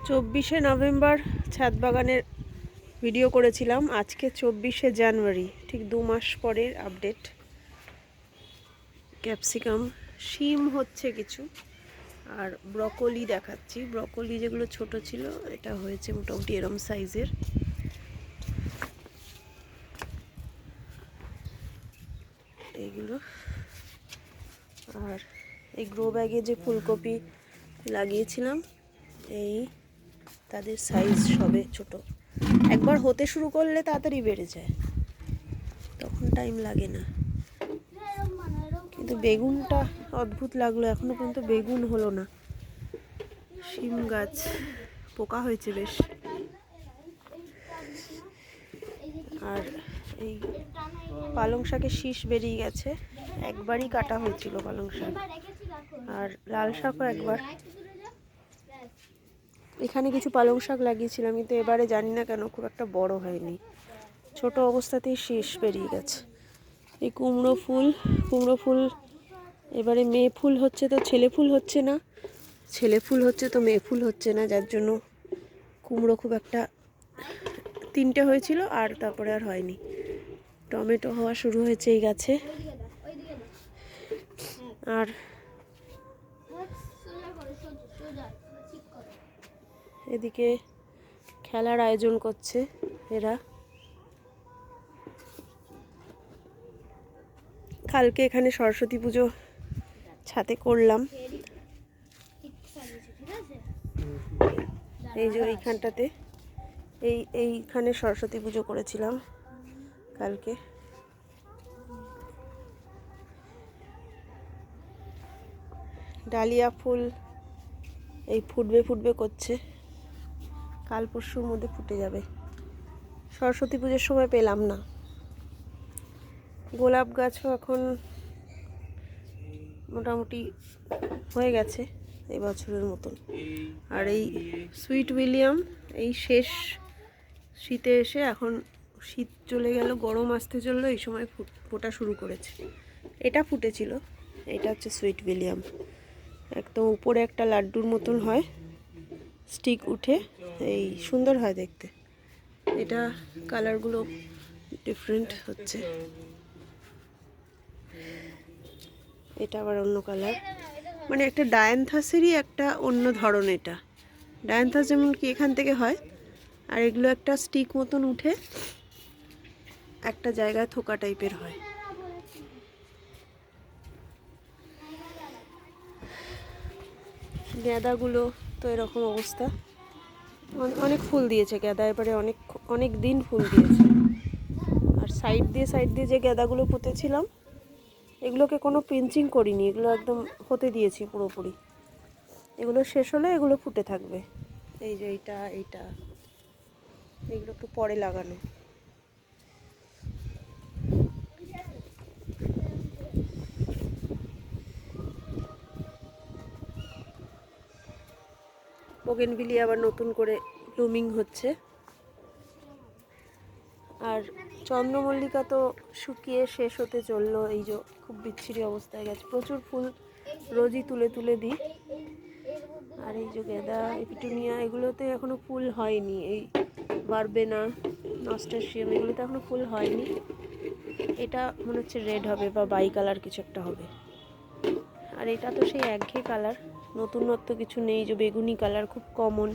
24শে November ছাদ বাগানের video করেছিলাম। আজকে 24শে জানুয়ারি, ঠিক 2 মাস পরের আপডেট। ক্যাপসিকাম, শিম হচ্ছে কিছু, আর ব্রকলি দেখাচ্ছি। ব্রকলি যেগুলো ছোট ছিল, এটা হয়েছে মোটামুটি এরম সাইজের। এইগুলো, আর এই গ্রো ব্যাগে যে ফুলকপি লাগিয়েছিলাম, এই তাদের সাইজ সবে ছোট। একবার হতে শুরু করলে তাড়াতাড়ি বেড়ে যায়, তখন টাইম লাগে না। কিন্তু বেগুনটা অদ্ভুত লাগলো, এখনো পর্যন্ত বেগুন হলো না। শিম গাছ পোকা হয়েছে বেশ। আর এই পালং শাকের শীষ বেরিয়ে গেছে, একবারই কাটা হয়েছিল পালং শাক। আর লাল শাকও একবার। এখানে কিছু পালং শাক লাগিয়েছিলাম, কিন্তু এবারে জানি না কেন খুব একটা বড় হয়নি, ছোট অবস্থাতেই শীষ বেরিয়ে গেছে। এই কুমড়ো ফুল এবারে মেয়ে ফুল হচ্ছে তো ছেলে ফুল হচ্ছে না, ছেলে ফুল হচ্ছে তো মেয়ে ফুল হচ্ছে না, যার জন্য কুমড়ো খুব একটা, 3টে হয়েছিল আর তারপরে আর হয়নি। টমেটো হওয়া শুরু হয়েছে এই গাছে। আর এদিকে খেলার আয়োজন করছে এরা। কালকে এখানে সরস্বতী পুজো ছাদে করলাম। এই যে এইখানটাতে এইখানে সরস্বতী পুজো করেছিলাম কালকে। ডালিয়া ফুল এই ফুটবে করছে, কাল পরশুর মধ্যে ফুটে যাবে। সরস্বতী পুজোর সময় পেলাম না। গোলাপ গাছও এখন মোটামুটি হয়ে গেছে এই বছরের মতন। আর এই সুইট উইলিয়াম এই শেষ শীতে এসে, এখন শীত চলে গেল, গরম আসতে চললো, এই সময় ফোটা শুরু করেছে। এটা ফুটেছিল, এটা হচ্ছে সুইট উইলিয়াম। একদম উপরে একটা লাড্ডুর মতন হয়, স্টিক উঠে, এই সুন্দর হয় দেখতে। এটা কালারগুলো ডিফারেন্ট হচ্ছে, এটা আবার অন্য কালার, মানে একটা ডায়ান্থাসেরই একটা অন্য ধরন। এটা ডায়ান্থাস যেমন কি এখান থেকে হয়, আর এগুলো একটা স্টিক মতন উঠে একটা জায়গায় থোকা টাইপের হয়। গাঁদাগুলো তো এরকম অবস্থা, অনেক ফুল দিয়েছে গাঁদা, এবারে অনেক দিন ফুল দিয়েছে। আর সাইড দিয়ে যে গাঁদাগুলো পুঁতেছিলাম, এগুলোকে কোনো পিঞ্চিং করিনি, এগুলো একদম হতে দিয়েছি পুরোপুরি। এগুলো শেষ হলে এগুলো ফুটে থাকবে। এই যে এইটা এগুলো একটু পরে লাগানো। বোগেনভিলিয়া আবার নতুন করে ব্লুমিং হচ্ছে। আর চন্দ্রমল্লিকা তো শুকিয়ে শেষ হতে চললো, এই যে খুব বিচ্ছিরি অবস্থায় গেছে। প্রচুর ফুল রোজই তুলে দিই। আর এই যে গেঁদা, এপিটুনিয়া, এগুলোতে এখনো ফুল হয়নি। এই বারবেনা, নস্টাসিয়াম, এগুলোতে এখনো ফুল হয়নি। এটা মনে হচ্ছে রেড হবে বা বাই কালার কিছু একটা হবে। আর এটা তো সেই একঘেয়ে কালার, নতুনত্ব কিছু নেই। যে বেগুনি কালার খুব কমন,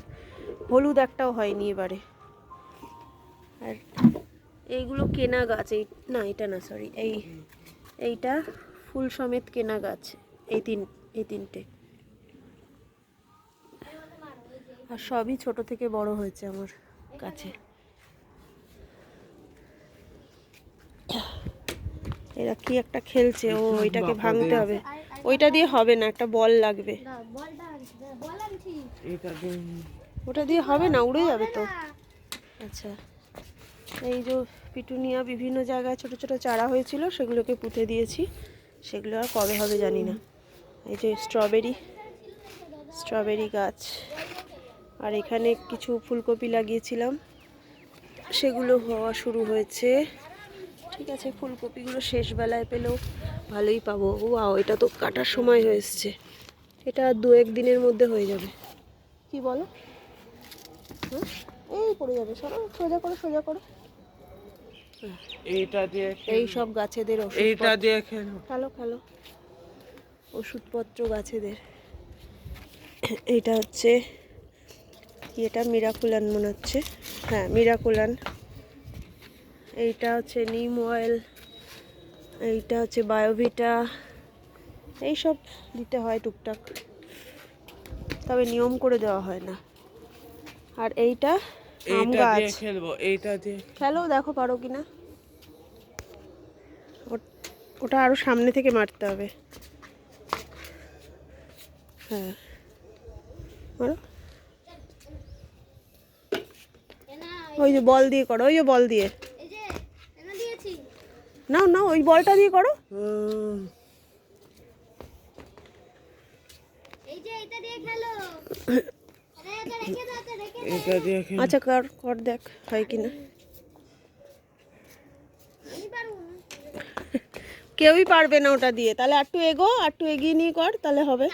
হলুদ একটাও হয়নি এবারে। আর এইগুলো কেনা গাছ, এটা না, সরি, এইটা ফুল সমেত কেনা গাছ। এই তিনটে, আর সবই ছোট থেকে বড় হয়েছে আমার কাছে। এরা কি একটা খেলছে, ওইটাকে ভাঙতে হবে। ওইটা দিয়ে হবে না, একটা বল লাগবে। ওটা দিয়ে হবে না, উড়ে যাবে তো। আচ্ছা, এই যে পিটুনিয়া বিভিন্ন জায়গায় ছোট ছোট চারা হয়েছিল, সেগুলোকে পুঁতে দিয়েছি। সেগুলো আর কবে হবে জানি না। এই যে স্ট্রবেরি গাছ, আর এখানে কিছু ফুলকপি লাগিয়েছিলাম, সেগুলো হওয়া শুরু হয়েছে। ঠিক আছে, ফুলকপিগুলো শেষ বেলায় পেলেও ভালোই পাবো। এটা তো কাটার সময় হয়ে এসছে, এটা 2-1 দিনের মধ্যে হয়ে যাবে। কি বলো? হ্যাঁ এই পড়ে যাবে, সরো, সোজা করো সোজা করো। এইটা দিয়ে এই সব গাছেদের এইটা ওষুধ, দিয়ে খেলো। খেলো খেলো, ওষুধপত্র গাছেদের। এইটা হচ্ছে এটা মিরাকুলান মনে হচ্ছে, হ্যাঁ মিরাকুলান। এইটা হচ্ছে নিম অয়েল, এইটা হচ্ছে বায়োভিটা। এইসব দিতে হয় টুকটাক, তবে নিয়ম করে দেওয়া হয় না। আর এইটা আম এইটা দিয়ে গাছ, খেলবো, এইটা দিয়ে। খেলো দেখো পারো কিনা। ওটা আরো সামনে থেকে মারতে হবে। হ্যাঁ মারো। ওই যে বল দিয়ে করো, ওই যে বল দিয়ে, নাও নাও ওই বলটা দিয়ে করো। এইটা দিয়ে খেলো। আচ্ছা কর কর, দেখ হয় কিনা। কেউই পারবে না ওটা দিয়ে, তাহলে একটু এগো, একটু এগিয়ে নিয়ে কর, তাহলে হবে।